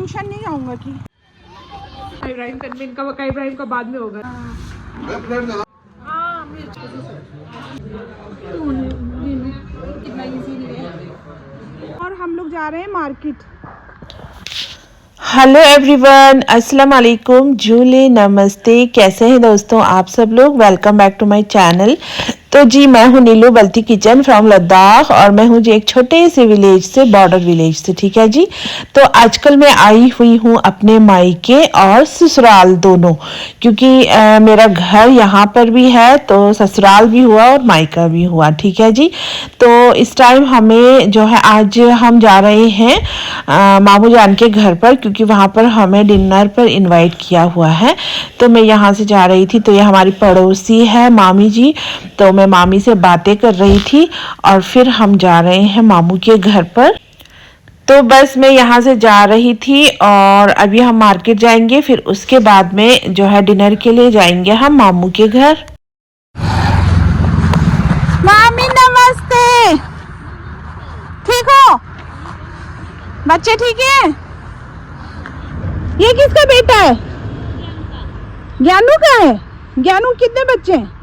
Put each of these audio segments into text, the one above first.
Tuition नहीं जाऊंगा कि इब्राहिम का बाद में होगा। और हम लोग जा रहे हैं मार्केट। हेलो एवरीवन, अस्सलाम वालेकुम, जूली, नमस्ते। कैसे हैं दोस्तों आप सब लोग? Welcome back to my channel. तो जी मैं हूँ नीलू बल्ती किचन फ्रॉम लद्दाख और मैं हूँ जी एक छोटे से विलेज से, बॉर्डर विलेज से, ठीक है जी। तो आजकल मैं आई हुई हूँ अपने मायके और ससुराल दोनों, क्योंकि मेरा घर यहाँ पर भी है तो ससुराल भी हुआ और मायका भी हुआ, ठीक है जी। तो इस टाइम हमें जो है आज हम जा रहे हैं मामू जान के घर पर, क्योंकि वहाँ पर हमें डिनर पर इनवाइट किया हुआ है। तो मैं यहाँ से जा रही थी, तो ये हमारी पड़ोसी है मामी जी, तो मैं मामी से बातें कर रही थी और फिर हम जा रहे हैं मामू के घर पर। तो बस मैं यहाँ से जा रही थी और अभी हम मार्केट जाएंगे, फिर उसके बाद में जो है डिनर के लिए जाएंगे हम मामू के घर। मामी नमस्ते, ठीक हो? बच्चे ठीक है? ये किसका बेटा है? ज्ञानू का है। ज्ञानू कितने बच्चे हैं?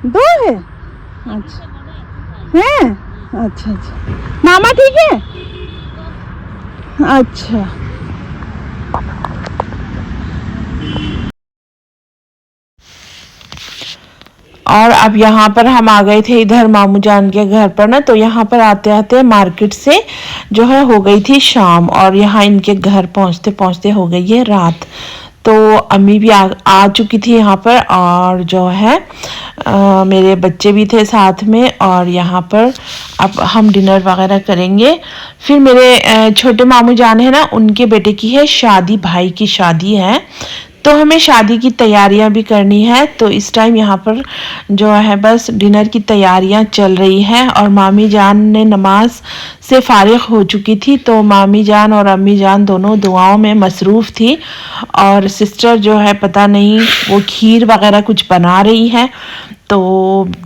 दो है। अच्छा है, अच्छा अच्छा। मामा ठीक है? अच्छा। और अब यहाँ पर हम आ गए थे इधर मामू जान के घर पर ना, तो यहाँ पर आते आते मार्केट से जो है हो गई थी शाम और यहाँ इनके घर पहुँचते पहुँचते हो गई है रात। तो अम्मी भी आ चुकी थी यहाँ पर और जो है मेरे बच्चे भी थे साथ में, और यहाँ पर अब हम डिनर वगैरह करेंगे। फिर मेरे छोटे मामू जान है ना, उनके बेटे की है शादी, भाई की शादी है, तो हमें शादी की तैयारियां भी करनी है। तो इस टाइम यहाँ पर जो है बस डिनर की तैयारियां चल रही हैं और मामी जान ने नमाज से फारिग हो चुकी थी, तो मामी जान और अम्मी जान दोनों दुआओं में मसरूफ़ थी। और सिस्टर जो है पता नहीं वो खीर वगैरह कुछ बना रही है, तो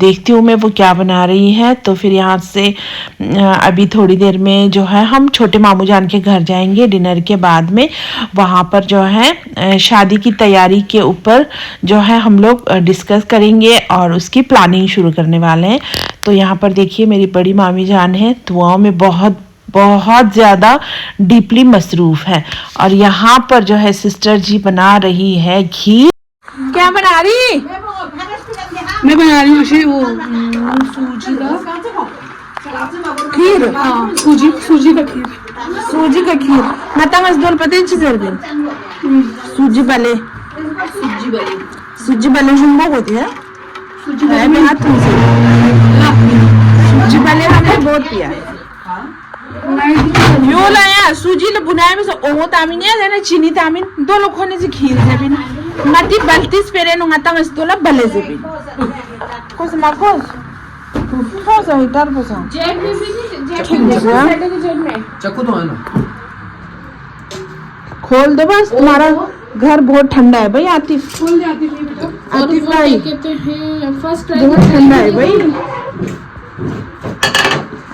देखती हूँ मैं वो क्या बना रही है। तो फिर यहाँ से अभी थोड़ी देर में जो है हम छोटे मामू जान के घर जाएंगे डिनर के बाद में। वहाँ पर जो है शादी की तैयारी के ऊपर जो है हम लोग डिस्कस करेंगे और उसकी प्लानिंग शुरू करने वाले हैं। तो यहाँ पर देखिए मेरी बड़ी मामी जान है दुआओं में बहुत बहुत ज़्यादा डीपली मसरूफ़ है, और यहाँ पर जो है सिस्टर जी बना रही है घी। क्या बना रही? मैं बना रही हूँ वो सूजी का खीर। हाँ, सूजी का खीर। सूजी का खीर मता मजदूर पते सूजी बले जुम्बो होती है। सूजी बले हमने बहुत पिया है। यो लाया सूजी ले बुनाए में से ओहो तामिन है ना, चीनी तामिन दो लोग होने से खीर से बिन मती बल्तीस पेरे no ngata mas dola bale से बिन कोस माकोस कोस हिटर पोसा जेब में भी जेब में चक्कू तो है ना, खोल दो बस। तुम्हारा घर बहुत ठंडा है भाई आतिफ। खोल जाती है बेटा। आतिफ भाई कहते हैं फर्स्ट ट्राई बहुत ठंडा है भाई।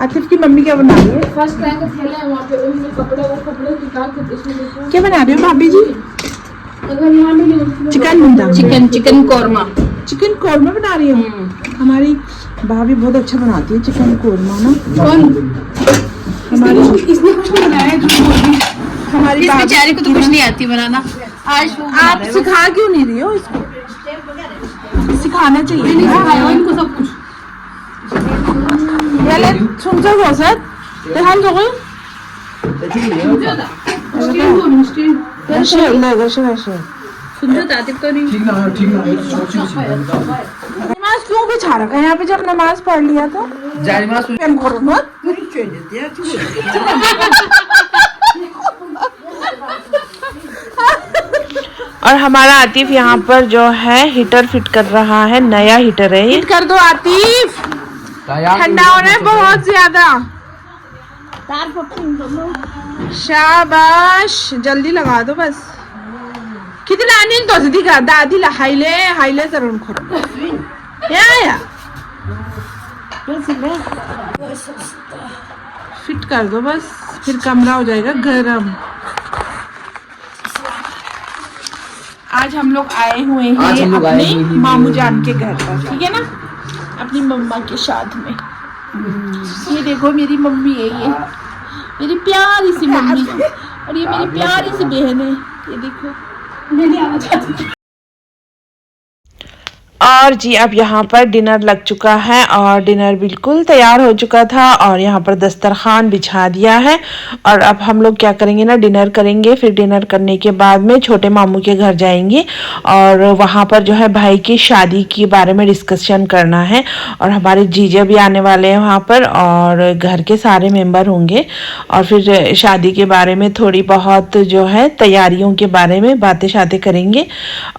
आतिफ की मम्मी क्या बना रही है? फर्स्ट ट्राई का थैला है वहाँ पे, उनमें कपड़े निकाल के इसमें देखो क्या बना रही हो भाभी जी? अगर यहाँ भी चिकन कौरमा बना रही हो। हमारी भाभी बहुत अच्छा बनाती है चिकन कौरमा ना। हमारी इसने कुछ बनाया हमारी इस बेचारे को तो कुछ नहीं आती बनाना। आज आप सिखा क्यों नहीं रही हो इसको? सिखाना चाहिए सिखाया इनको सब कुछ। याले सुनते हो सर ते हम तो कोई नमाज क्यों बिछा रखा है यहाँ पे? जब नमाज पढ़ लिया तो और हमारा आतिफ यहाँ पर जो है हीटर फिट कर रहा है, नया हीटर है। फिट कर दो आतिफ, ठंडा हो रहा है बहुत ज्यादा। शाबाश, जल्दी लगा दो बस। कितना अनिल तो दिखा दादी ला हाईले जरूर खोलो या फिट कर दो बस, फिर कमरा हो जाएगा गरम। आज हम लोग आए हुए हैं अपने मामू जान के घर पर, ठीक है ना, अपनी मम्मा के साथ में। ये देखो मेरी मम्मी है, ये मेरी प्यारी सी मम्मी, और ये मेरी प्यारी सी बहन है, ये देखो। और जी अब यहाँ पर डिनर लग चुका है और डिनर बिल्कुल तैयार हो चुका था और यहाँ पर दस्तरखान बिछा दिया है। और अब हम लोग क्या करेंगे ना, डिनर करेंगे। फिर डिनर करने के बाद में छोटे मामू के घर जाएंगे और वहाँ पर जो है भाई की शादी के बारे में डिस्कशन करना है। और हमारे जीजा भी आने वाले हैं वहाँ पर और घर के सारे मेंबर होंगे। और फिर शादी के बारे में थोड़ी बहुत जो है तैयारियों के बारे में बातें शातें करेंगे।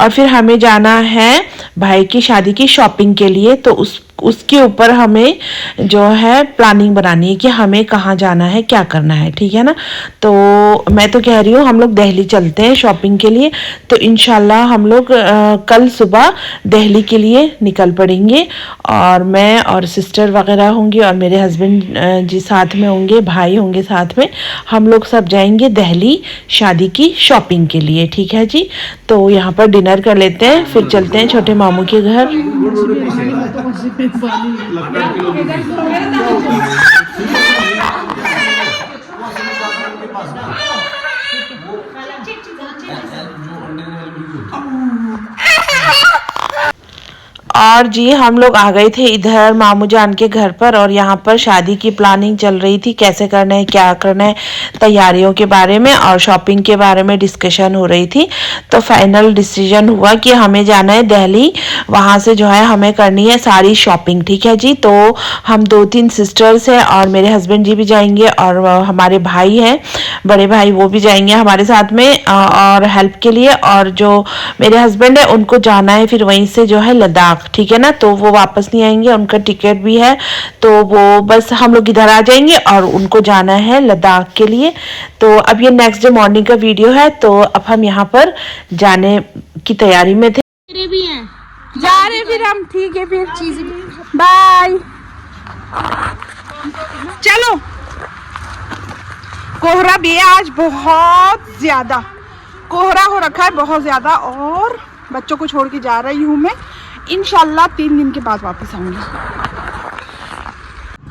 और फिर हमें जाना है भाई की शादी की शॉपिंग के लिए, तो उसके ऊपर हमें जो है प्लानिंग बनानी है कि हमें कहाँ जाना है, क्या करना है, ठीक है ना। तो मैं तो कह रही हूँ हम लोग दिल्ली चलते हैं शॉपिंग के लिए। तो इंशाल्लाह हम लोग कल सुबह दिल्ली के लिए निकल पड़ेंगे और मैं और सिस्टर वगैरह होंगी और मेरे हस्बैंड जी साथ में होंगे, भाई होंगे साथ में। हम लोग सब जाएंगे दिल्ली शादी की शॉपिंग के लिए, ठीक है जी। तो यहाँ पर डिनर कर लेते हैं, फिर चलते हैं छोटे मामू के घर। और जी हम लोग आ गए थे इधर मामू जान के घर पर और यहाँ पर शादी की प्लानिंग चल रही थी, कैसे करना है, क्या करना है, तैयारियों के बारे में और शॉपिंग के बारे में डिस्कशन हो रही थी। तो फाइनल डिसीजन हुआ कि हमें जाना है दिल्ली, वहाँ से जो है हमें करनी है सारी शॉपिंग, ठीक है जी। तो हम 2-3 सिस्टर्स हैं और मेरे हस्बैंड जी भी जाएंगे और हमारे भाई हैं, बड़े भाई, वो भी जाएंगे हमारे साथ में और हेल्प के लिए। और जो मेरे हस्बैंड है उनको जाना है फिर वहीं से जो है लद्दाख, ठीक है ना। तो वो वापस नहीं आएंगे, उनका टिकट भी है, तो वो बस हम लोग इधर आ जाएंगे और उनको जाना है लद्दाख के लिए। तो अब ये नेक्स्ट डे मॉर्निंग का वीडियो है। तो अब हम यहाँ पर जाने की तैयारी में थे, भी हैं, जा रहे फिर हम, ठीक है फिर बाय। चलो, कोहरा भी है आज, बहुत ज्यादा कोहरा हो रखा है, बहुत ज्यादा। और बच्चों को छोड़ के जा रही हूँ मैं, इंशाल्लाह 3 दिन के बाद वापस आऊंगी।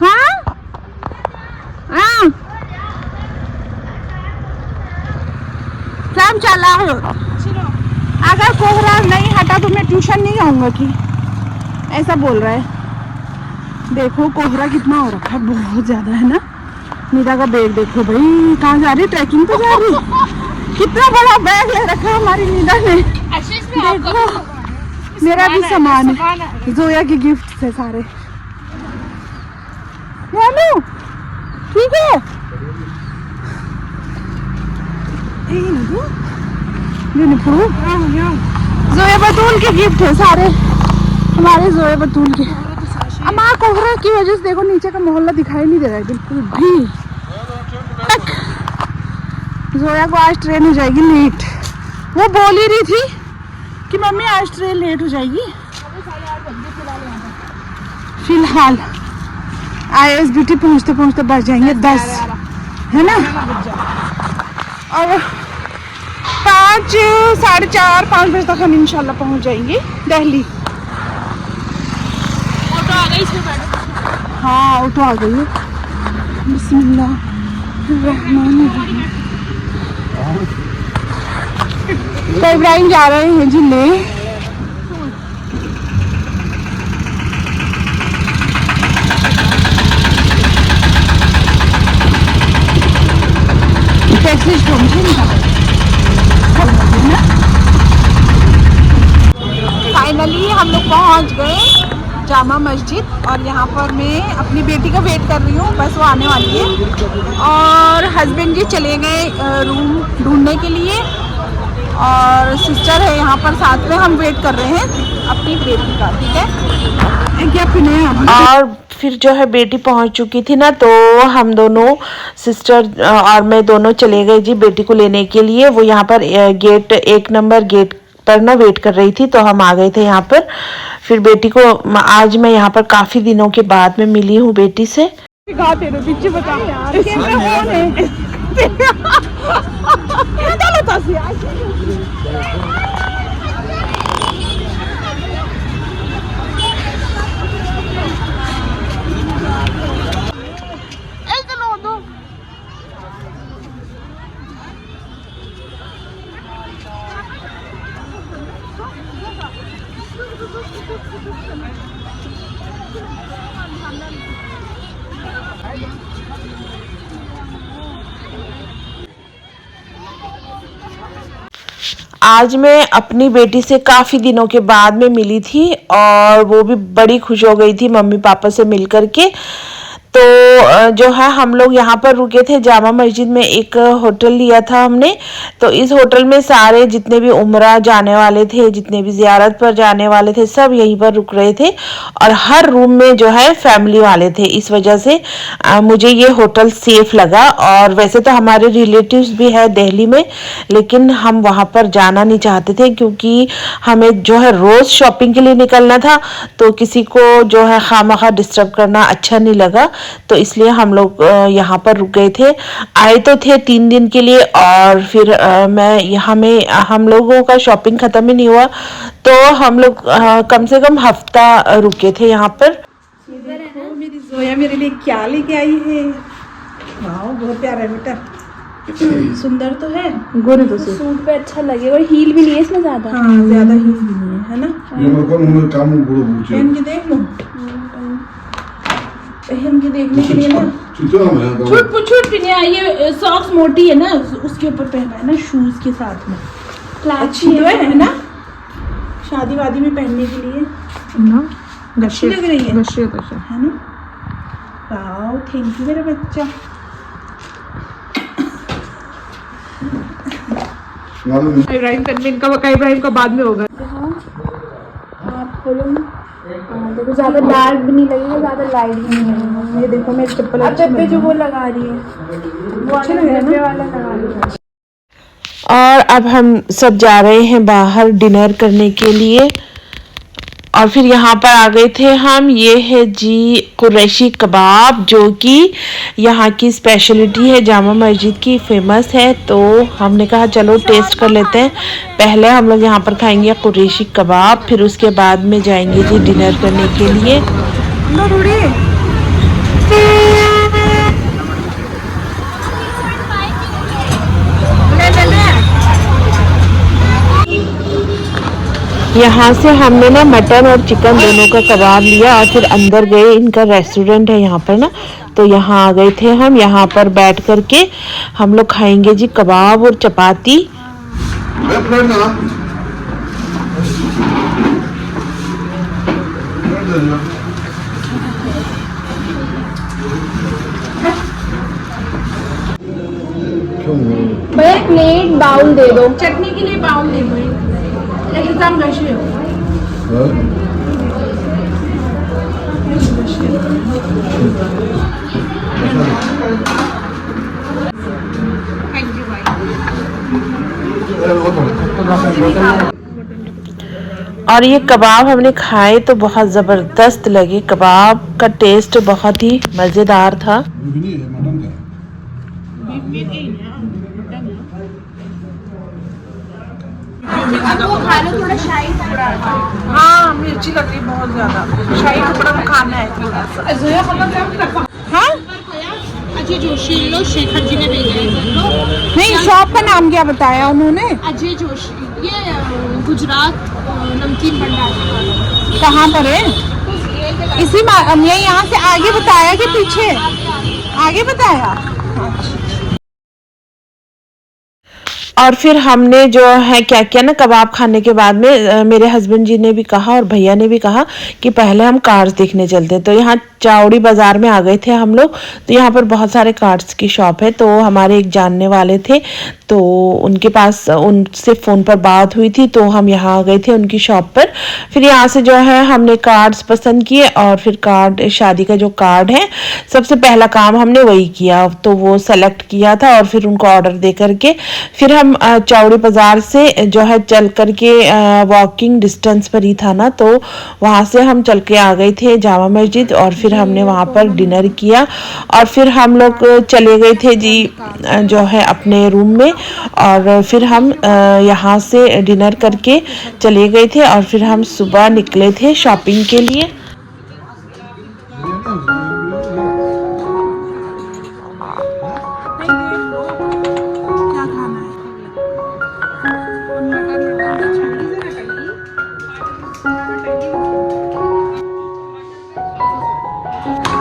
हाँ हाँ सब चला हो। अगर कोहरा नहीं हटा तो मैं ट्यूशन नहीं आऊंगा कि, ऐसा बोल रहा है। देखो कोहरा कितना हो रखा है, बहुत ज्यादा है ना। नीता का बैग देखो भाई, कहाँ जा रही, ट्रैकिंग तो जा रही। कितना बड़ा बैग ले रखा है हमारी नीता ने। देखो मेरा भी सामान है, जोया के गिफ्ट है सारे। यानू ठीक है, जोया बतूल के गिफ्ट है सारे, हमारे जोया बतूल के। अम्मा कोहरा की वजह से देखो नीचे का मोहल्ला दिखाई नहीं दे रहा है बिल्कुल भी। जोया को आज ट्रेन हो जाएगी लेट, वो बोल ही रही थी कि मम्मी आज ट्रेन लेट हो जाएगी। फिलहाल ISBT पहुंचते पहुंचते बच जाएंगे 10, है ना। और 5, 4:30, 5 बजे तक हम इंशाल्लाह पहुंच जाएंगे दिल्ली। ऑटो आ गई, इसमें बैठो। हाँ ऑटो आ गई है। बिस्मिल्लाह तो इब्राहिम जा रहे हैं जी ले। फाइनली हम लोग पहुंच गए जामा मस्जिद और यहाँ पर मैं अपनी बेटी का वेट कर रही हूँ, बस वो आने वाली है। और हस्बैंड जी चले गए रूम ढूंढने के लिए और सिस्टर है यहाँ पर साथ में, हम वेट कर रहे हैं अपनी बेटी का, ठीक है क्या पीने। और फिर जो है बेटी पहुंच चुकी थी ना, तो हम दोनों सिस्टर और मैं दोनों चले गए जी बेटी को लेने के लिए। वो यहाँ पर गेट 1 नंबर गेट पर ना वेट कर रही थी, तो हम आ गए थे यहाँ पर। फिर बेटी को आज मैं यहाँ पर काफी दिनों के बाद में मिली हूँ बेटी से। आज मैं अपनी बेटी से काफ़ी दिनों के बाद में मिली थी और वो भी बड़ी खुश हो गई थी मम्मी पापा से मिल करके। तो जो है हम लोग यहाँ पर रुके थे जामा मस्जिद में, एक होटल लिया था हमने। तो इस होटल में सारे जितने भी उम्रा जाने वाले थे, जितने भी ज़ियारत पर जाने वाले थे, सब यहीं पर रुक रहे थे और हर रूम में जो है फैमिली वाले थे। इस वजह से मुझे ये होटल सेफ लगा। और वैसे तो हमारे रिलेटिव्स भी है दिल्ली में, लेकिन हम वहाँ पर जाना नहीं चाहते थे क्योंकि हमें जो है रोज़ शॉपिंग के लिए निकलना था, तो किसी को जो है खामखा डिस्टर्ब करना अच्छा नहीं लगा। तो इसलिए हम लोग यहाँ पर रुक गए थे। आए तो थे 3 दिन के लिए और फिर मैं यहाँ में हम लोगों का शॉपिंग ख़त्म ही नहीं हुआ, तो हम लोग कम से कम हफ्ता रुके थे यहाँ पर। मेरी जोया मेरे लिए क्या लेके आई है। वाह बहुत प्यारा है बेटा, सुंदर तो है। गोरे तो सूट पे अच्छा लगेगा और हील भी नहीं है इसमें ज्यादा। हाँ ज्यादा हील भी नहीं है ना। पहन के देख लो, पहन के देखने के लिए ना। छूट भी नहीं आई, ये सॉक्स मोटी है ना, उसके ऊपर पहना है ना शूज के साथ में। अच्छी तो है ना, शादी वादी में पहनने के लिए ना, अच्छी लग रही है ना। वाओ थैंक यू मेरा बच्चा। इब्राहिम का बाद में होगा। आप बोलो देखो, ज्यादा डार्क भी नहीं लगेगा, ज्यादा लाइट भी नहीं लगेगा। ये देखो मेरी चप्पल अच्छा पे जो वो लगा रही है वो अच्छा लग रहा है वाला लगा रही है। और अब हम सब जा रहे हैं बाहर डिनर करने के लिए। और फिर यहाँ पर आ गए थे हम। ये है जी कुरैशी कबाब, जो कि यहाँ की स्पेशलिटी है, जामा मस्जिद की फेमस है। तो हमने कहा चलो टेस्ट कर लेते हैं। पहले हम लोग यहाँ पर खाएंगे कुरैशी कबाब, फिर उसके बाद में जाएंगे जी डिनर करने के लिए। यहाँ से हमने ना मटन और चिकन दोनों का कबाब लिया और फिर अंदर गए। इनका रेस्टोरेंट है यहाँ पर ना, तो यहाँ आ गए थे हम। यहाँ पर बैठ करके हम लोग खाएंगे जी कबाब और चपाती। भैया प्लेट बाउल दे दो। चटनी के लिए बाउल दे दो। इंतजाम कैसे हो? और ये कबाब हमने खाए तो बहुत ज़बरदस्त लगे। कबाब का टेस्ट बहुत ही मज़ेदार था। वो खा लो थोड़ा शाही टुकड़ा। हाँ मिर्ची लग रही बहुत ज्यादा, शाही टुकड़ा में खाना है थोड़ा सा। हाँ अजय जोशी लो, शेखर जी ने भेजा है। नहीं, शॉप का नाम क्या बताया उन्होंने? अजय जोशी, ये गुजरात नमकीन भंडार। कहाँ पर है? इसी ये यहाँ से आगे बताया कि पीछे आगे बताया? और फिर हमने जो है क्या किया ना, कबाब खाने के बाद में मेरे हस्बैंड जी ने भी कहा और भैया ने भी कहा कि पहले हम कार्स देखने चलते हैं। तो यहाँ चावड़ी बाज़ार में आ गए थे हम लोग। तो यहाँ पर बहुत सारे कार्स की शॉप है। तो हमारे एक जानने वाले थे, तो उनके पास उनसे फ़ोन पर बात हुई थी, तो हम यहाँ आ गए थे उनकी शॉप पर। फिर यहाँ से जो है हमने कार्ड्स पसंद किए और फिर कार्ड, शादी का जो कार्ड है, सबसे पहला काम हमने वही किया। तो वो सेलेक्ट किया था और फिर उनको ऑर्डर दे करके फिर हम चावड़ी बाज़ार से जो है चल करके वॉकिंग डिस्टेंस पर ही था ना, तो वहाँ से हम चल के आ गए थे जामा मस्जिद और फिर हमने वहाँ पर डिनर किया। और फिर हम लोग चले गए थे जी जो है अपने रूम में। और फिर हम यहाँ से डिनर करके चले गए थे और फिर हम सुबह निकले थे शॉपिंग के लिए।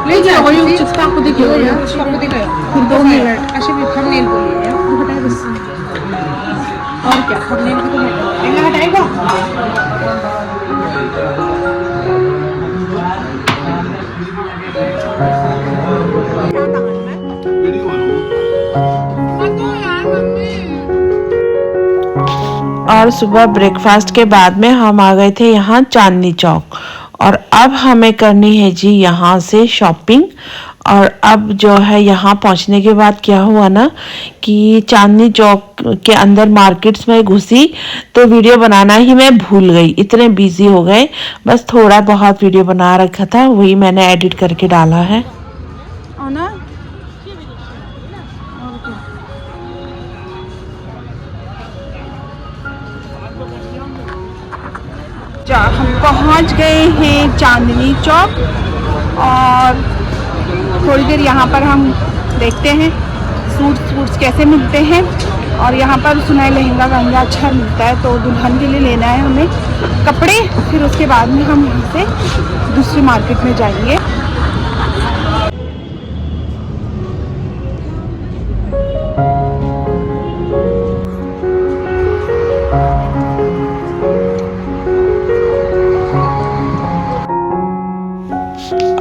ले जाओ ये चिस्ता को देखियो यार, चिस्ता को देखो फिर 2 मिनट ऐसे भी थंबनेल बोलिए यार, और क्या थंबनेल भी तो और सुबह ब्रेकफास्ट के बाद में हम आ गए थे यहाँ चांदनी चौक, और अब हमें करनी है जी यहाँ से शॉपिंग। और अब जो है यहाँ पहुँचने के बाद क्या हुआ ना कि चांदनी चौक के अंदर मार्केट्स में घुसी तो वीडियो बनाना ही मैं भूल गई, इतने बिजी हो गए। बस थोड़ा बहुत वीडियो बना रखा था, वही मैंने एडिट करके डाला है। हम पहुंच गए हैं चांदनी चौक, और थोड़ी देर यहाँ पर हम देखते हैं सूट्स कैसे मिलते हैं। और यहाँ पर सुना है लहंगा वहंगा अच्छा मिलता है, तो दुल्हन के लिए लेना है हमें कपड़े। फिर उसके बाद में हम यहाँ से दूसरी मार्केट में जाएंगे।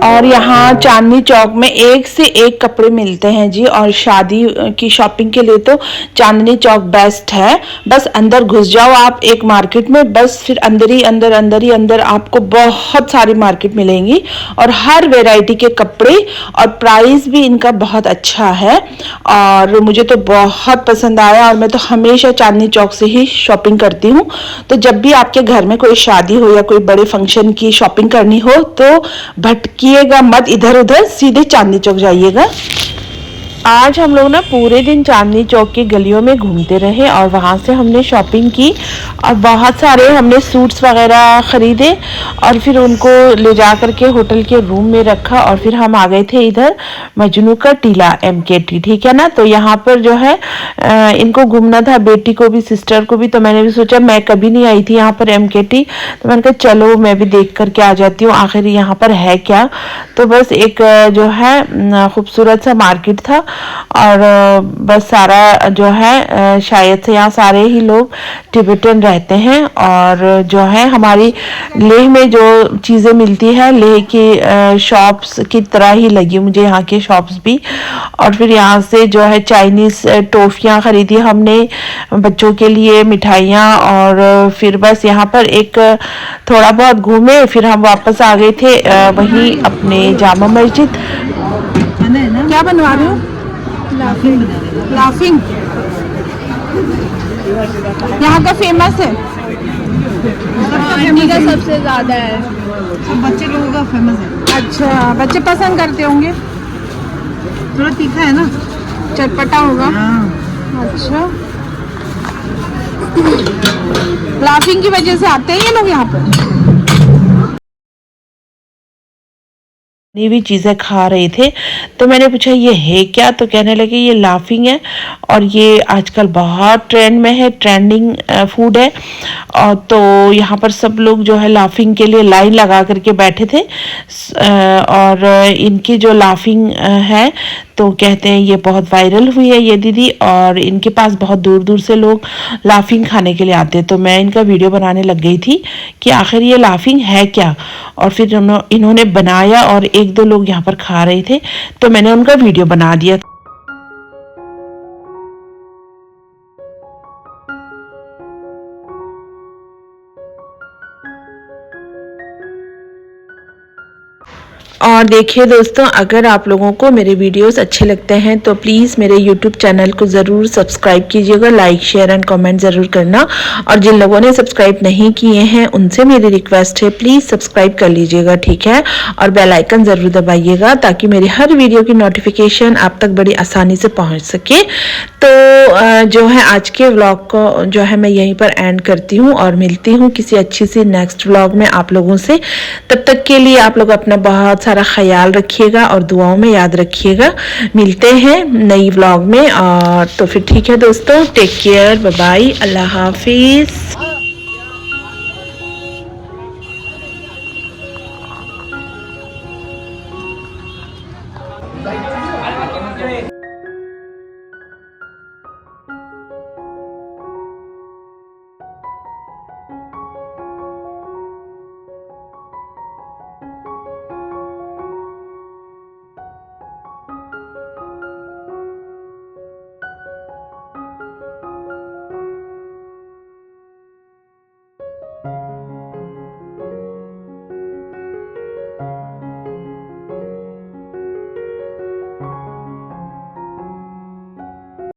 और यहाँ चांदनी चौक में एक से एक कपड़े मिलते हैं जी, और शादी की शॉपिंग के लिए तो चांदनी चौक बेस्ट है। बस अंदर घुस जाओ आप एक मार्केट में, बस फिर अंदर आपको बहुत सारी मार्केट मिलेंगी, और हर वैरायटी के कपड़े, और प्राइस भी इनका बहुत अच्छा है। और मुझे तो बहुत पसंद आया, और मैं तो हमेशा चांदनी चौक से ही शॉपिंग करती हूँ। तो जब भी आपके घर में कोई शादी हो या कोई बड़े फंक्शन की शॉपिंग करनी हो तो भटकिएगा मत इधर उधर, सीधे चांदनी चौक जाइएगा। आज हम लोग ना पूरे दिन चांदनी चौक की गलियों में घूमते रहे, और वहाँ से हमने शॉपिंग की, और बहुत सारे हमने सूट्स वगैरह ख़रीदे, और फिर उनको ले जा कर के होटल के रूम में रखा। और फिर हम आ गए थे इधर मजनू का टीला MKT, ठीक है ना। तो यहाँ पर जो है इनको घूमना था, बेटी को भी सिस्टर को भी। तो मैंने भी सोचा, मैं कभी नहीं आई थी यहाँ पर MKT, तो मैंने कहा चलो मैं भी देख करके आ जाती हूँ आखिर यहाँ पर है क्या। तो बस एक जो है खूबसूरत सा मार्केट था, और बस सारा जो है शायद से यहाँ सारे ही लोग तिब्बतन रहते हैं। और जो है हमारी लेह में जो चीज़ें मिलती है, लेह की शॉप्स की तरह ही लगी मुझे यहाँ की शॉप्स भी। और फिर यहाँ से जो है चाइनीज़ टॉफ़ियाँ ख़रीदी हमने बच्चों के लिए, मिठाइयाँ। और फिर बस यहाँ पर एक थोड़ा बहुत घूमे, फिर हम वापस आ गए थे वहीं अपने जामा मस्जिद। क्या बनवा रहे हो? लाफिंग यहाँ का फेमस है, आंटी का सबसे ज्यादा है, बच्चे लोगों का फेमस है। अच्छा, बच्चे पसंद करते होंगे, थोड़ा तीखा है ना, चटपटा होगा। अच्छा, लाफिंग की वजह से आते हैं ये लोग यहाँ पर। ये भी चीज़ें खा रहे थे, तो मैंने पूछा ये है क्या, तो कहने लगे ये लाफिंग है, और ये आजकल बहुत ट्रेंड में है, ट्रेंडिंग फूड है। और तो यहाँ पर सब लोग जो है लाफिंग के लिए लाइन लगा करके बैठे थे। और इनकी जो लाफिंग है तो कहते हैं ये बहुत वायरल हुई है ये दीदी, और इनके पास बहुत दूर दूर से लोग लाफिंग खाने के लिए आते हैं। तो मैं इनका वीडियो बनाने लग गई थी कि आखिर ये लाफिंग है क्या। और फिर इन्होंने बनाया, और एक दो लोग यहाँ पर खा रहे थे, तो मैंने उनका वीडियो बना दिया। और देखिए दोस्तों, अगर आप लोगों को मेरे वीडियोस अच्छे लगते हैं तो प्लीज़ मेरे YouTube चैनल को ज़रूर सब्सक्राइब कीजिएगा, लाइक शेयर एंड कमेंट ज़रूर करना। और जिन लोगों ने सब्सक्राइब नहीं किए हैं उनसे मेरी रिक्वेस्ट है, प्लीज़ सब्सक्राइब कर लीजिएगा, ठीक है। और बेल आइकन ज़रूर दबाइएगा ताकि मेरी हर वीडियो की नोटिफिकेशन आप तक बड़ी आसानी से पहुँच सके। तो जो है आज के व्लॉग को जो है मैं यहीं पर एंड करती हूँ, और मिलती हूँ किसी अच्छी सी नेक्स्ट व्लॉग में आप लोगों से। तब तक के लिए आप लोग अपना बहुत सारा ख्याल रखिएगा और दुआओं में याद रखिएगा। मिलते हैं नई व्लॉग में, और तो फिर ठीक है दोस्तों, टेक केयर, बाय बाय, अल्लाह हाफिज़।